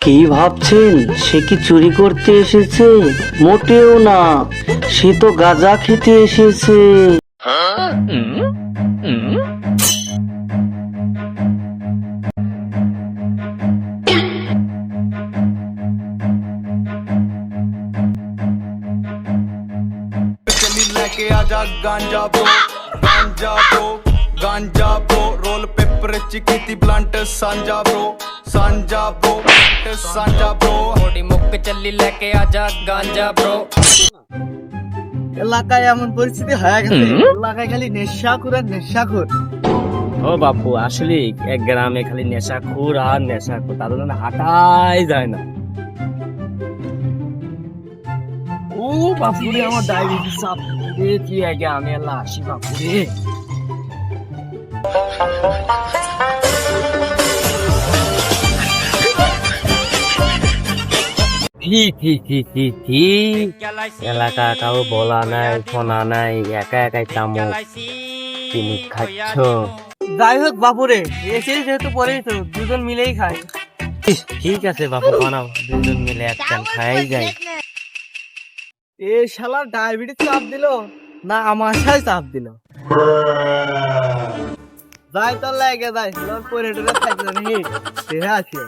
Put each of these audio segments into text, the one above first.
কি ভাবছেন সে কি চুরি করতে এসেছে? মোটেও না, সে তো গাঁজা খেতে এসেছে। लेके आजा गांजा bro ganja bro ganja bro roll paper चिकिती ब्लंट सांजा ब्रो सांजा ब्रो मोटी मुक्क चली लेके आजा गांजा ब्रो। এলাকায় এমন পরিস্থিতি হয়ে গেছে, এলাকায় খালি নেশাখোর আর নেশাখোর। ও বাপু, আসলে এক গ্রামে খালি নেশাখোর আর নেশাখোর, তাদের জন্য হাঁটাই যায় না। ও বাপুরে, আমার ডায়াবেটিস চাপ কি আগে আমি আল্লাহ আসি বাপুরে। এলাকা কাউ বলা নাই, শোনা নাই, একা একাই তামুক তিনি খাচ্ছ। যাই হোক বাপুরে, এসে যেহেতু পরেই তো দুজন মিলেই খায়। ঠিক আছে বাপু, বানাও, দুজন মিলে এক কান খাই যাই। এ শালা ডায়াবেটিস চাপ দিল না আমার সাথে চাপ দিল। যাই তোর লাগে যাই, তোর পরে টরে থাকবে না হে তেরা আছে।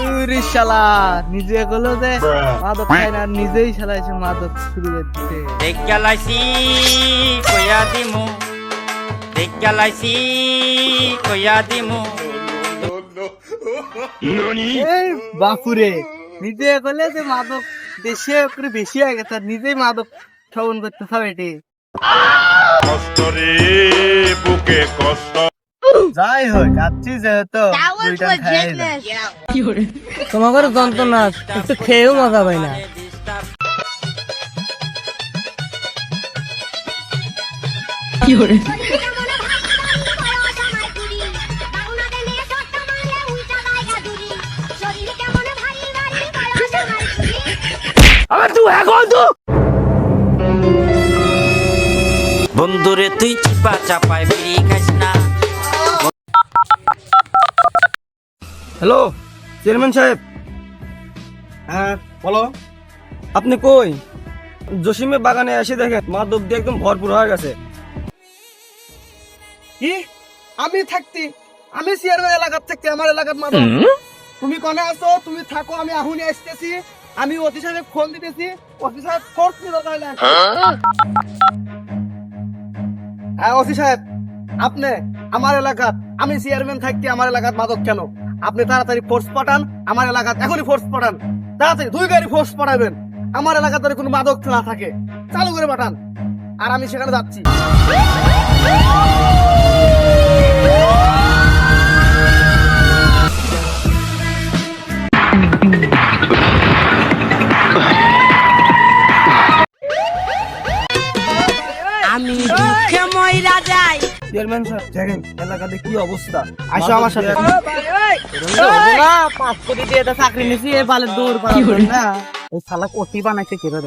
উরি শালা নিজে গেলো যে মাদক খায় না, নিজেই শালা এসে মাদক শুরু করছে। देख क्या लाइसी कोया दिमु देख क्या लाइसी कोया दिमु। এই বাপুরে, নিজে গেলে যে মাদক দেশে করে বেশি হয়ে গেছে, আর নিজেই মাদক সেবন করতে হবে এটি। যাই হোক, যাচ্ছি যেহেতু দুইটা খাই না। তোমাদের যন্ত্রণা একটু খেয়েও মজা পাই না। বন্ধুরে তুই চিপা চাপায় বিড়ি খাইস না। হ্যালো চেয়ারম্যান সাহেব। হ্যাঁ বলো। আপনি কই? জসিমের বাগানে এসে দেখেন মাদক দিয়ে একদম ভরপুর হয়ে গেছে। কি? আমি থাকতি, আমি চেয়ারম্যান এলাকার থাকতে আমার এলাকার মাদক? তুমি কোনে আছো? তুমি থাকো, আমি এখনই আসতেছি। আমি অতি সাহেব ফোন দিতেছি, অতি সাহেব ফোর্স নিল তাহলে। হ্যাঁ অতি সাহেব, আপনি আমার এলাকার, আমি চেয়ারম্যান থাকতে আমার এলাকার মাদক কেন? আপনি তাড়াতাড়ি ফোর্স পাঠান আমার এলাকার, এখনই ফোর্স পাঠান তাড়াতাড়ি, 2 গাড়ি ফোর্স পাঠাবেন। আমার এলাকাতে কোনো মাদক না থাকে, চালু করে পাঠান, আর আমি সেখানে যাচ্ছি। আমি দুঃখে মইরা যাই। চেয়ারম্যান সাহেব দেখেন এলাকাতে কি অবস্থা, আসো আমার সাথে। না 5 কোটি দিয়ে তো চাকরি নিছি, এ বালে দূর পারবেন না। এই শালা ওসি বানাইছে কি রে?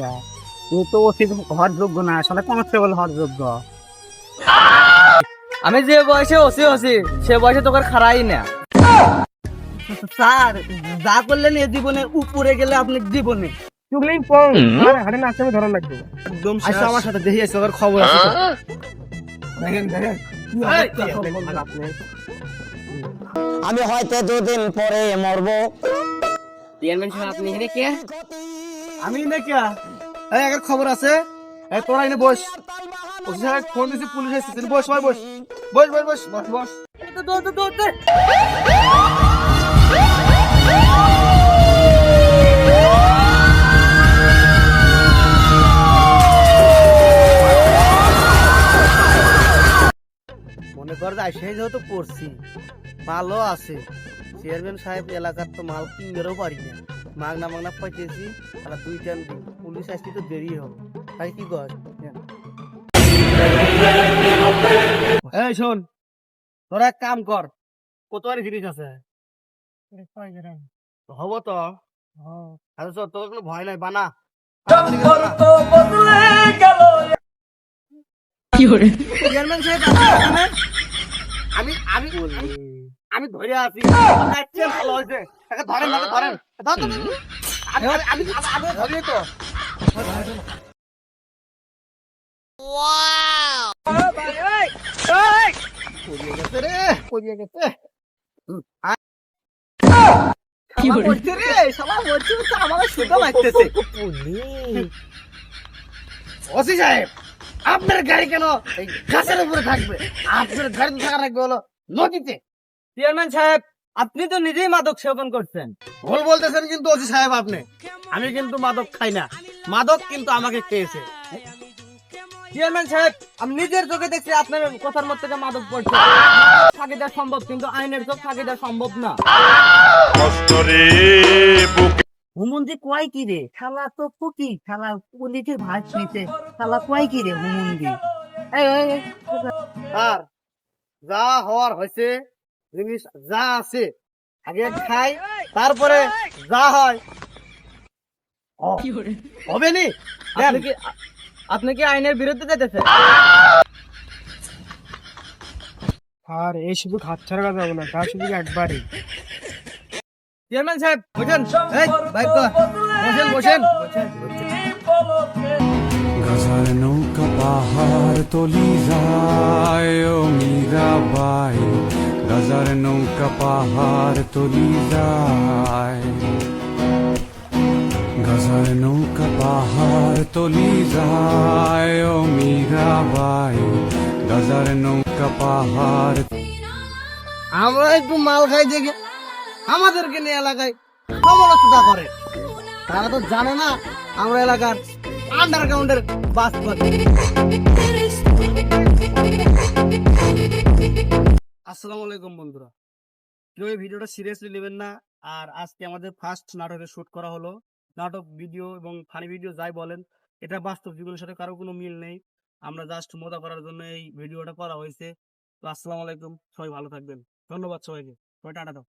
ও তো ওসি হওয়ার যোগ্য না, শালা কনস্টেবল হওয়ার যোগ্য। আমি যে বয়সে ওসি সে বয়সে তোকে খারাই না স্যার। যা করলেন এ জীবনে, উপরে গেলে আপনি জীবনে চুগলেই পং আর হাড়ে নাচতে ধরা লাগবে একদম। আসো আমার সাথে, দেখি আসো ওর খবর আছে। দেখেন দেখেন আমি হয়তো 2 দিন পরে মরবো। চেয়ারম্যান সাহেব, আপনি এখানে কে? আমি না কে? এই আগের খবর আছে, এই তোরা এনে বস। ওসি সাহেব ফোন দিছে, পুলিশ এসেছে, বস সবাই বস বস বস বস বস বস। তো দৌড় দৌড় দে। মনে কর যে সেই যেহেতু পড়ছি, মালও আছে। চেয়ারম্যান সাহেব এলাকার তো মাল কিনবেরও পারি না, মাগনা পাইতেছি, তাহলে 2 টান পুলিশ আসতে তো দেরি হবে। তাই কি কর? এই শোন, তোরা এক কাম কর, কত আর জিনিস আছে হবো তো? আচ্ছা তোর কোনো ভয় নাই, বানা। চেয়ারম্যান সাহেব আপনি এখানে? আমি আমি আমি ধরে আছি দেখছেন ভালো হয়েছে তাকে ধরেন ধরেন ধরেন আমি আমি আমি ধরি তো পড়িয়ে গেছে রে পড়িয়ে গেছে কি হচ্ছে রে শালা হচ্ছে তো আমার সুতো লাগতেছে ওসি সাহেব আপনার গাড়ি কেন এই গাছের উপরে থাকবে আপনার গাড়ি থাকা থাকবে হলো নদীতে চেয়ারম্যান সাহেব আপনি তো নিজেই মাদক সেবন করছেন। ভুল বলতেছেন কিন্তু ওসি সাহেব আপনি আমি কিন্তু মাদক খাই না মাদক কিন্তু আমাকে খেয়েছে চেয়ারম্যান সাহেব আমি নিজের চোখে দেখছি আপনার কথার মধ্যে থেকে মাদক পড়ছে। ফাঁকি দেওয়া সম্ভব কিন্তু আইনের চোখ ফাঁকি দেওয়া সম্ভব না। হুমুন্দি কয় কি রে শালা তো ফুকি শালা পুলিশের ভাই নিতে শালা কয় কি রে হুমুন্দি আর যা হওয়ার হয়েছে জিনিস যা আছে আগে খাই তারপরে যা হয় হবে নি আপনি কি আইনের বিরুদ্ধে যেতেছেন? আর এই শুধু হাত ছাড়া কথা বলো তা শুধু একবারই চেয়ারম্যান সাহেব বসেন এই বাইক বসেন বসেন গাজার নৌকা পাহাড় তলি যায় ও মীরাবাই গাজার নৌকা পাহাড় তলি যায় গাজার নৌকা পাহাড় তলি যায় ও মীরাবাই গাজার নৌকা পাহাড় আমরা একটু মাল খাই দেখে আমাদেরকে নিয়ে এলাকায় সমালোচনা করে তারা তো জানে না আমরা এলাকার আন্ডারগ্রাউন্ডের বাস আসসালামু আলাইকুম বন্ধুরা কেউ এই ভিডিওটা সিরিয়াসলি নেবেন না আর আজকে আমাদের ফার্স্ট নাটকের শুট করা হলো নাটক ভিডিও এবং ফানি ভিডিও যাই বলেন এটা বাস্তব জীবনের সাথে কারো কোনো মিল নেই আমরা জাস্ট মজা করার জন্য এই ভিডিওটা করা হয়েছে তো আসসালামু আলাইকুম সবাই ভালো থাকবেন ধন্যবাদ সবাইকে সবাই টাটা দাও